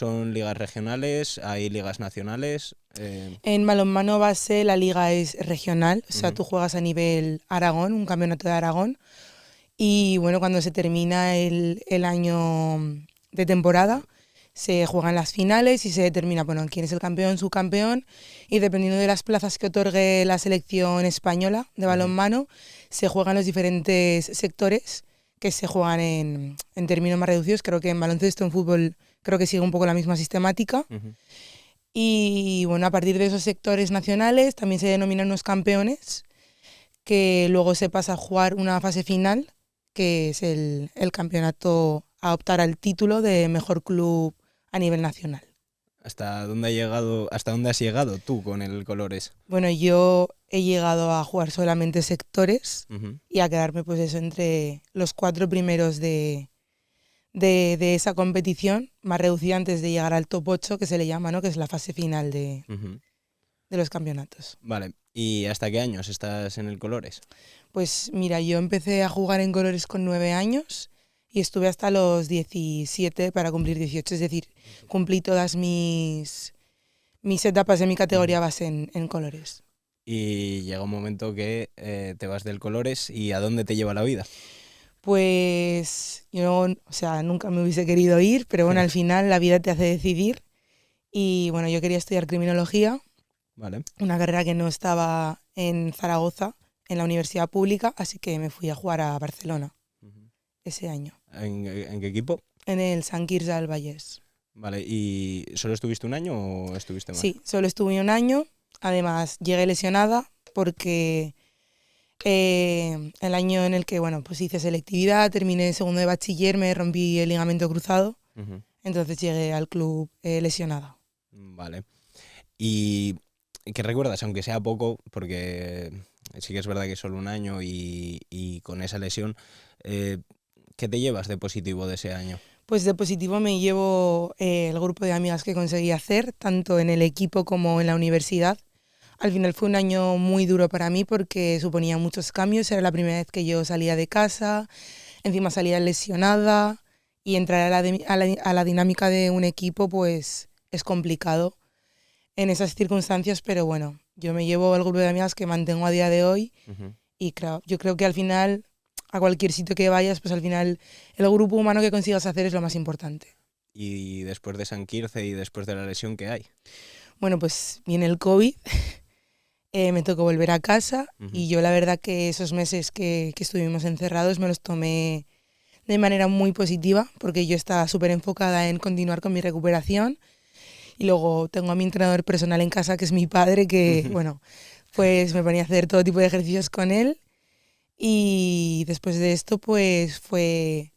¿Son ligas regionales? ¿Hay ligas nacionales? En balonmano base la liga es regional, o sea, Ujú. tú juegas a nivel Aragón, un campeonato de Aragón, y bueno, cuando se termina el año de temporada, se juegan las finales y se determina, bueno, quién es el campeón, subcampeón, y dependiendo de las plazas que otorgue la selección española de Ujú. balonmano, se juegan los diferentes sectores que se juegan en términos más reducidos. Creo que en baloncesto, en fútbol, creo que sigue un poco la misma sistemática. Ujú. Y bueno, a partir de esos sectores nacionales también se denominan unos campeones, que luego se pasa a jugar una fase final, que es el campeonato a optar al título de mejor club a nivel nacional. ¿Hasta dónde has llegado tú con el Colores? Bueno, yo he llegado a jugar solamente sectores Ujú. y a quedarme pues eso entre los 4 primeros de esa competición, más reducida antes de llegar al top 8 que se le llama, ¿no? Que es la fase final Ujú. de los campeonatos. Vale, ¿y hasta qué años estás en el Colores? Pues mira, yo empecé a jugar en colores con 9 años y estuve hasta los 17 para cumplir 18. Es decir, cumplí todas mis etapas de mi Ujú. categoría base en colores. Y llega un momento que te vas del Colores y ¿a dónde te lleva la vida? Pues yo, o sea, nunca me hubiese querido ir, pero bueno, al final la vida te hace decidir. Y bueno, yo quería estudiar criminología, Vale. una carrera que no estaba en Zaragoza, en la universidad pública, así que me fui a jugar a Barcelona Ujú. ese año, ¿En qué equipo? en el Sant Quirze del Vallès. Vale, ¿y solo estuviste un año o estuviste más? Sí, solo estuve un año. Además, llegué lesionada porque el año en el que, bueno, pues hice selectividad, terminé segundo de bachiller, me rompí el ligamento cruzado, Ujú. entonces llegué al club lesionada. Vale. ¿Y qué recuerdas, aunque sea poco, porque sí que es verdad que es solo un año y con esa lesión, eh, ¿qué te llevas de positivo de ese año? Pues de positivo me llevo el grupo de amigas que conseguí hacer, tanto en el equipo como en la universidad. Al final fue un año muy duro para mí porque suponía muchos cambios, era la primera vez que yo salía de casa, encima salía lesionada y entrar a la dinámica de un equipo pues es complicado en esas circunstancias, pero bueno, yo me llevo el grupo de amigas que mantengo a día de hoy Ujú. y claro, yo creo que al final, a cualquier sitio que vayas, pues al final el grupo humano que consigas hacer es lo más importante. Y después de San Quirce y después de la lesión que hay. Bueno, pues viene el COVID, me tocó volver a casa Ujú. y yo la verdad que esos meses que estuvimos encerrados me los tomé de manera muy positiva porque yo estaba súper enfocada en continuar con mi recuperación y luego tengo a mi entrenador personal en casa que es mi padre que, bueno, pues me ponía a hacer todo tipo de ejercicios con él y después de esto pues fue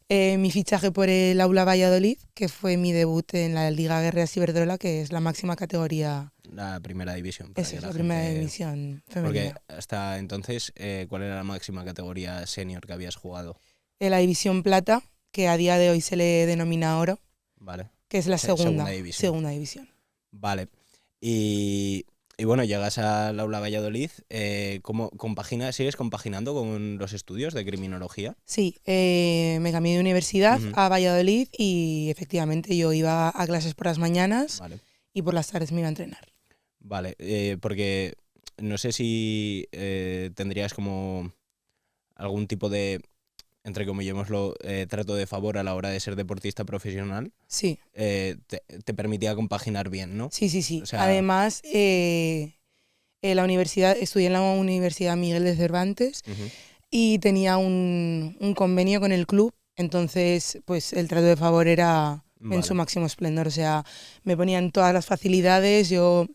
mi fichaje por el Aula Valladolid, que fue mi debut en la Liga Guerreras Iberdrola, que es la máxima categoría, La primera división, para eso que es la la primera gente... división Porque femenina. hasta entonces, ¿cuál era la máxima categoría senior que habías jugado? En la división plata, que a día de hoy se le denomina oro, Vale. que es la Segunda segunda, división. segunda división. Vale. Y, y bueno, llegas al Aula Valladolid. ¿Sigues compaginando con los estudios de criminología? Sí, me cambié de universidad Ujú. a Valladolid y efectivamente yo iba a clases por las mañanas Vale. y por las tardes me iba a entrenar. Vale. Porque no sé si tendrías como algún tipo de, entre comillémoslo, trato de favor a la hora de ser deportista profesional. Sí, Te permitía compaginar bien, ¿no? sí, sí, O sí. sea, Además, la universidad, estudié en la Universidad Miguel de Cervantes ujú. y tenía un convenio con el club, entonces pues el trato de favor era en su Vale. máximo esplendor, o sea, me ponían todas las facilidades, yo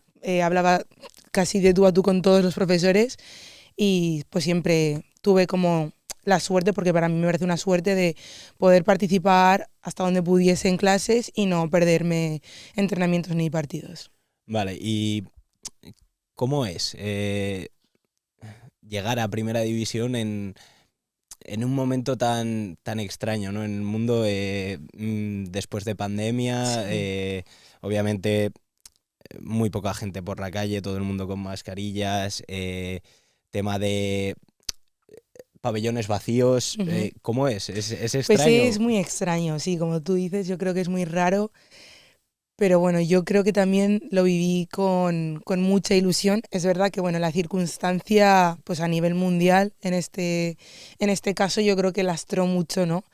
hablaba casi de tú a tú con todos los profesores y pues siempre tuve como la suerte, porque para mí me parece una suerte de poder participar hasta donde pudiese en clases y no perderme entrenamientos ni partidos. Vale. ¿Y cómo es llegar a primera división en un momento tan extraño, ¿no? En el mundo después de pandemia, Sí, obviamente muy poca gente por la calle, todo el mundo con mascarillas, tema de pabellones vacíos. ¿Cómo es? ¿Es Pues extraño? es muy extraño, sí, como tú dices, yo creo que es muy raro. Pero bueno, yo creo que también lo viví con mucha ilusión. Es verdad que bueno, la circunstancia, pues a nivel mundial, en este caso yo creo que lastró mucho, ¿no?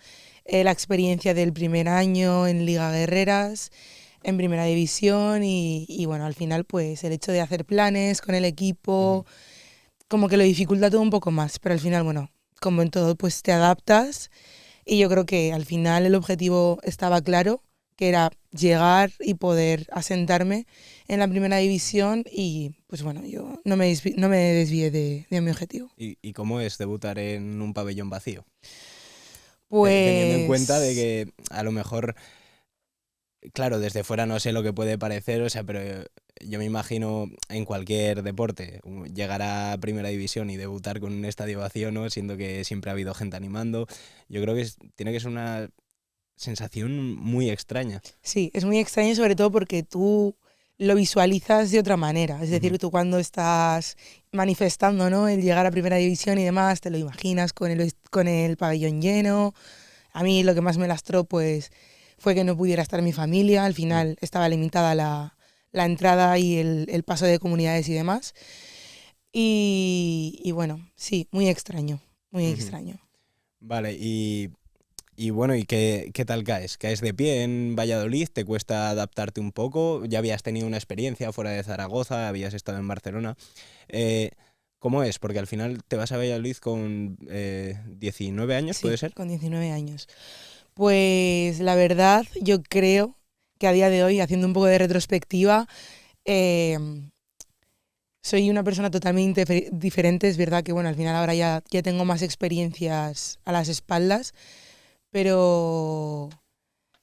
La experiencia del primer año en Liga Guerreras, en Primera División y bueno, al final pues el hecho de hacer planes con el Ujú. equipo, como que lo dificulta todo un poco más, pero al final, bueno, como en todo, pues te adaptas y yo creo que al final el objetivo estaba claro, que era llegar y poder asentarme en la primera división y pues bueno, yo no me desvié de mi objetivo. ¿Y cómo es debutar en un pabellón vacío? Teniendo en cuenta de Pues que a lo mejor, claro, desde fuera no sé lo que puede parecer, o sea, pero yo me imagino en cualquier deporte llegar a primera división y debutar con un estadio vacío, ¿no? Siendo que siempre ha habido gente animando. Yo creo que tiene que ser una sensación muy extraña. sí, es muy extraño sobre todo porque tú lo visualizas de otra manera. Es Ujú. decir, tú cuando estás manifestando, ¿no? El llegar a primera división y demás, te lo imaginas con el pabellón lleno. A mí lo que más me lastró pues fue que no pudiera estar mi familia. Al Mm. final estaba limitada la entrada y el paso de comunidades y demás. Y bueno, sí, muy extraño, muy Ujú. extraño. Vale, y bueno, ¿y qué tal caes? ¿Caes de pie en Valladolid? ¿Te cuesta adaptarte un poco? Ya habías tenido una experiencia fuera de Zaragoza, habías estado en Barcelona. Eh, ¿Cómo es? Porque al final te vas a Valladolid con 19 años, ¿puede Sí, ser? con 19 años. Pues la verdad, yo creo que a día de hoy, haciendo un poco de retrospectiva, eh, soy una persona totalmente diferente. Es verdad que bueno, al final ahora ya tengo más experiencias a las espaldas, pero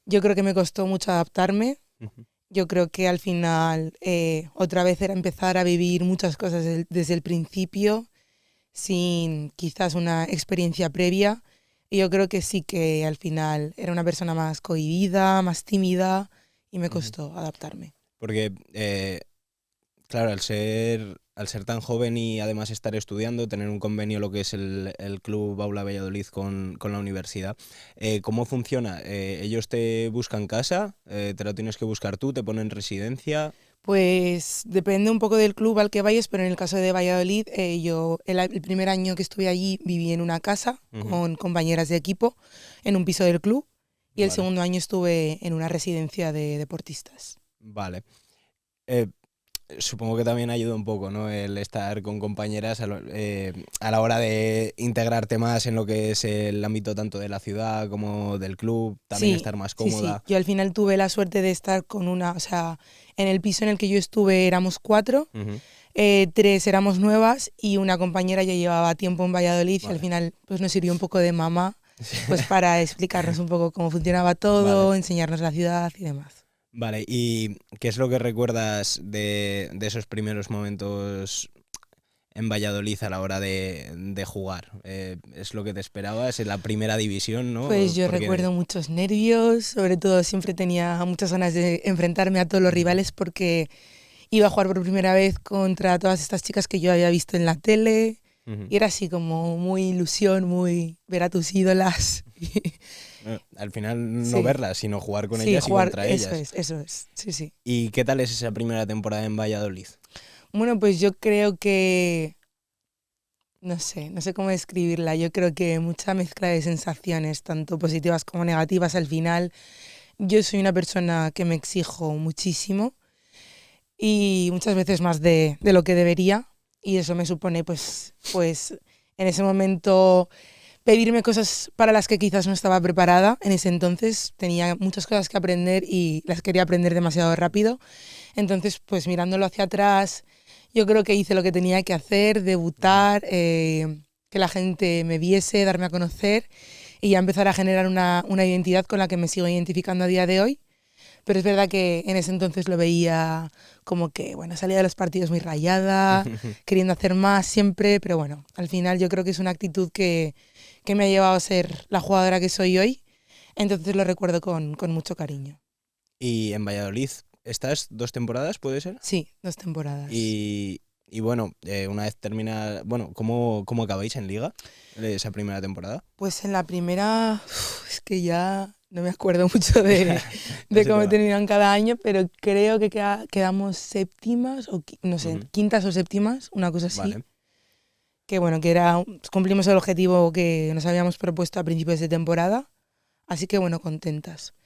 yo creo que me costó mucho adaptarme. Ujú. Yo creo que al final otra vez era empezar a vivir muchas cosas desde el principio, sin quizás una experiencia previa. Y yo creo que sí que al final era una persona más cohibida, más tímida y me Ujú. costó adaptarme. Porque claro, al ser tan joven y además estar estudiando, tener un convenio, lo que es el Club Aula Valladolid con la universidad, ¿cómo funciona? ¿Ellos te buscan casa? ¿Te lo tienes que buscar tú? ¿Te ponen residencia? Pues depende un poco del club al que vayas, pero en el caso de Valladolid, yo el primer año que estuve allí viví en una casa Ujú. con compañeras de equipo en un piso del club y el Vale, segundo año estuve en una residencia de deportistas. vale. Eh, Supongo que también ayuda un poco, ¿no? El estar con compañeras a la hora de integrarte más en lo que es el ámbito tanto de la ciudad como del club, también Sí, estar más sí, sí. cómoda. Yo al final tuve la suerte de estar con o sea, en el piso en el que yo estuve éramos cuatro, Ujú. tres éramos nuevas y una compañera ya llevaba tiempo en Valladolid y al Vale. final pues nos sirvió un poco de mamá pues para explicarnos un poco cómo funcionaba Vale. todo, enseñarnos la ciudad y demás. Vale, ¿y qué es lo que recuerdas de esos primeros momentos en Valladolid a la hora de jugar? ¿Es lo que te esperabas en la primera división, Pues no? yo Porque... recuerdo muchos nervios, sobre todo siempre tenía muchas ganas de enfrentarme a todos los Ujú. rivales porque iba a jugar por primera vez contra todas estas chicas que yo había visto en la tele Ujú. y era así como muy ilusión, muy ver a tus ídolas. Al final no Sí, verlas, sino jugar con sí, ellas y jugar, contra ellas. eso es, sí, sí. ¿Y qué tal es esa primera temporada en Valladolid? Bueno, pues yo creo que, no sé cómo describirla, yo creo que mucha mezcla de sensaciones, tanto positivas como negativas al final. Yo soy una persona que me exijo muchísimo y muchas veces más de lo que debería y eso me supone pues en ese momento pedirme cosas para las que quizás no estaba preparada. En ese entonces tenía muchas cosas que aprender y las quería aprender demasiado rápido. Entonces, pues mirándolo hacia atrás, yo creo que hice lo que tenía que hacer, Ujú. debutar, que la gente me viese, darme a conocer y ya empezar a generar una identidad con la que me sigo identificando a día de hoy. Pero es verdad que en ese entonces lo veía como que, bueno, salía de los partidos muy rayada, queriendo hacer más siempre, pero bueno, al final yo creo que es una actitud que me ha llevado a ser la jugadora que soy hoy, entonces lo recuerdo con mucho cariño. Y en Valladolid, ¿estás 2 temporadas, puede ser? Sí, 2 temporadas. Y Y bueno, una vez termina, bueno, ¿cómo acabáis en Liga esa primera temporada? Pues en la primera, es que ya no me acuerdo mucho de Ese cómo tema. terminan cada año, pero creo que quedamos séptimas, o no sé, Ujú. quintas o séptimas, una cosa así. Vale. Que bueno, cumplimos el objetivo que nos habíamos propuesto a principios de temporada, así que bueno, contentas.